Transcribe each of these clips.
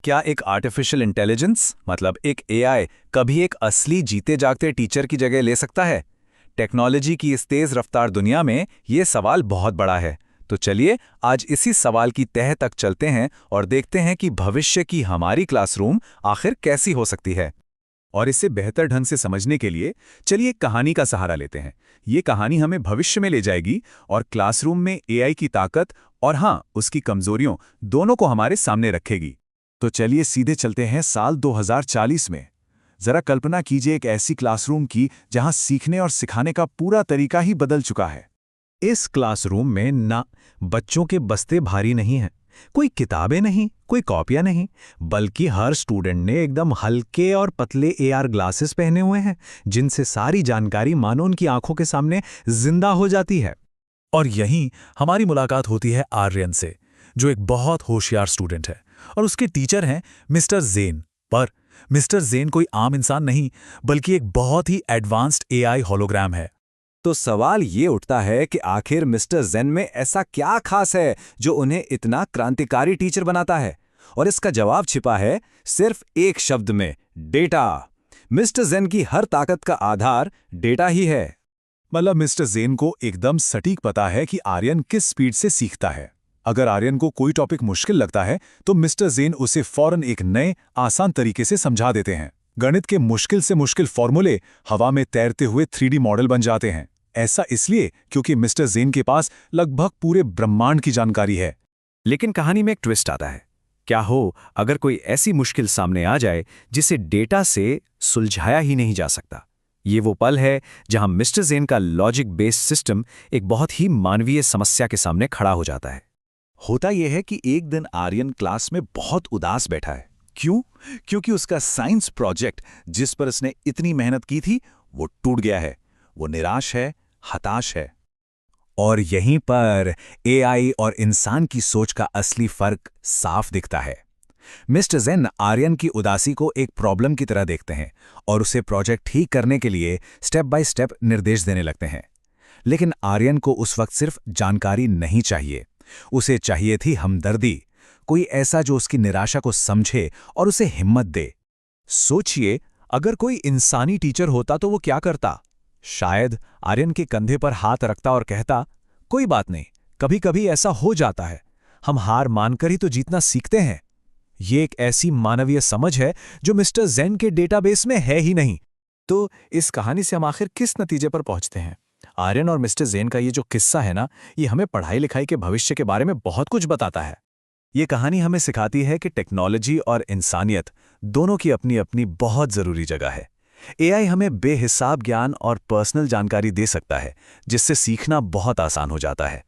क्या एक artificial intelligence मतलब एक एआई कभी एक असली जीते जागते टीचर की जगह ले सकता है? टेक्नोलॉजी की इस तेज रफ्तार दुनिया में ये सवाल बहुत बड़ा है। तो चलिए आज इसी सवाल की तह तक चलते हैं और देखते हैं कि भविष्य की हमारी क्लासरूम आखिर कैसी हो सकती है। और इसे बेहतर ढंग से समझने के लिए चलिए एक कहानी का सहारा लेते हैं। ये कहानी हमें भविष्य में ले जाएगी और क्लासरूम में एआई की ताकत और हाँ, उसकी कमजोरियों दोनों को हमारे सामने रखेगी। तो चलिए सीधे चलते हैं साल 2040 में। जरा कल्पना कीजिए एक ऐसी क्लासरूम की जहां सीखने और सिखाने का पूरा तरीका ही बदल चुका है। इस क्लासरूम में ना बच्चों के बस्ते भारी नहीं हैं, कोई किताबें नहीं, कोई कॉपियां नहीं, बल्कि हर स्टूडेंट ने एकदम हल्के और पतले एआर ग्लासेस पहने हुए हैं, जिनसे सारी जानकारी मानो उनकी आंखों के सामने जिंदा हो जाती है। और यहीं हमारी मुलाकात होती है आर्यन से, जो एक बहुत होशियार स्टूडेंट है और उसके टीचर हैं मिस्टर जेन। पर मिस्टर जेन कोई आम इंसान नहीं, बल्कि एक बहुत ही एडवांस्ड एआई होलोग्राम है। तो सवाल ये उठता है कि आखिर मिस्टर जेन में ऐसा क्या खास है जो उन्हें इतना क्रांतिकारी टीचर बनाता है? और इसका जवाब छिपा है सिर्फ एक शब्द में, डेटा। मिस्टर जेन की हर ताकत का आधार डेटा ही है। मतलब मिस्टर जेन को एकदम सटीक पता है कि आर्यन किस स्पीड से सीखता है। अगर आर्यन को कोई टॉपिक मुश्किल लगता है तो मिस्टर जेन उसे फौरन एक नए आसान तरीके से समझा देते हैं। गणित के मुश्किल से मुश्किल फॉर्मूले हवा में तैरते हुए 3D मॉडल बन जाते हैं। ऐसा इसलिए क्योंकि मिस्टर जेन के पास लगभग पूरे ब्रह्मांड की जानकारी है। लेकिन कहानी में एक ट्विस्ट आता है। क्या हो अगर कोई ऐसी मुश्किल सामने आ जाए जिसे डेटा से सुलझाया ही नहीं जा सकता? ये वो पल है जहां मिस्टर जेन का लॉजिक बेस्ड सिस्टम एक बहुत ही मानवीय समस्या के सामने खड़ा हो जाता है। होता यह है कि एक दिन आर्यन क्लास में बहुत उदास बैठा है। क्यों? क्योंकि उसका साइंस प्रोजेक्ट जिस पर उसने इतनी मेहनत की थी वो टूट गया है। वो निराश है, हताश है। और यहीं पर एआई और इंसान की सोच का असली फर्क साफ दिखता है। मिस्टर जेन आर्यन की उदासी को एक प्रॉब्लम की तरह देखते हैं और उसे प्रोजेक्ट ठीक करने के लिए स्टेप बाय स्टेप निर्देश देने लगते हैं। लेकिन आर्यन को उस वक्त सिर्फ जानकारी नहीं चाहिए, उसे चाहिए थी हमदर्दी, कोई ऐसा जो उसकी निराशा को समझे और उसे हिम्मत दे। सोचिए, अगर कोई इंसानी टीचर होता तो वो क्या करता? शायद आर्यन के कंधे पर हाथ रखता और कहता, कोई बात नहीं, कभी कभी ऐसा हो जाता है, हम हार मानकर ही तो जीतना सीखते हैं। ये एक ऐसी मानवीय समझ है जो मिस्टर जेन के डेटाबेस में है ही नहीं। तो इस कहानी से हम आखिर किस नतीजे पर पहुंचते हैं? आर्यन और मिस्टर जेन का ये जो किस्सा है ना, ये हमें पढ़ाई लिखाई के भविष्य के बारे में बहुत कुछ बताता है। ये कहानी हमें सिखाती है कि टेक्नोलॉजी और इंसानियत दोनों की अपनी अपनी बहुत जरूरी जगह है। एआई हमें बेहिसाब ज्ञान और पर्सनल जानकारी दे सकता है, जिससे सीखना बहुत आसान हो जाता है।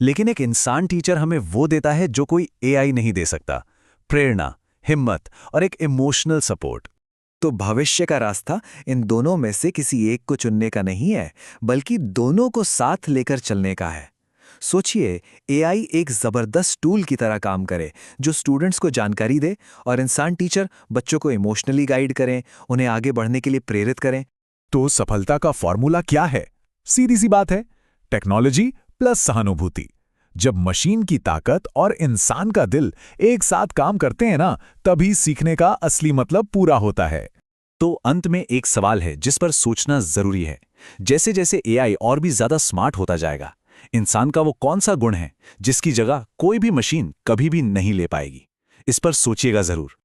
लेकिन एक इंसान टीचर हमें वो देता है जो कोई एआई नहीं दे सकता, प्रेरणा, हिम्मत और एक इमोशनल सपोर्ट। तो भविष्य का रास्ता इन दोनों में से किसी एक को चुनने का नहीं है, बल्कि दोनों को साथ लेकर चलने का है। सोचिए, एआई एक जबरदस्त टूल की तरह काम करे जो स्टूडेंट्स को जानकारी दे और इंसान टीचर बच्चों को इमोशनली गाइड करें, उन्हें आगे बढ़ने के लिए प्रेरित करें। तो सफलता का फॉर्मूला क्या है? सीधी सी बात है, टेक्नोलॉजी प्लस सहानुभूति। जब मशीन की ताकत और इंसान का दिल एक साथ काम करते हैं ना, तभी सीखने का असली मतलब पूरा होता है। तो अंत में एक सवाल है जिस पर सोचना जरूरी है। जैसे जैसे एआई और भी ज्यादा स्मार्ट होता जाएगा, इंसान का वो कौन सा गुण है जिसकी जगह कोई भी मशीन कभी भी नहीं ले पाएगी? इस पर सोचिएगा जरूर।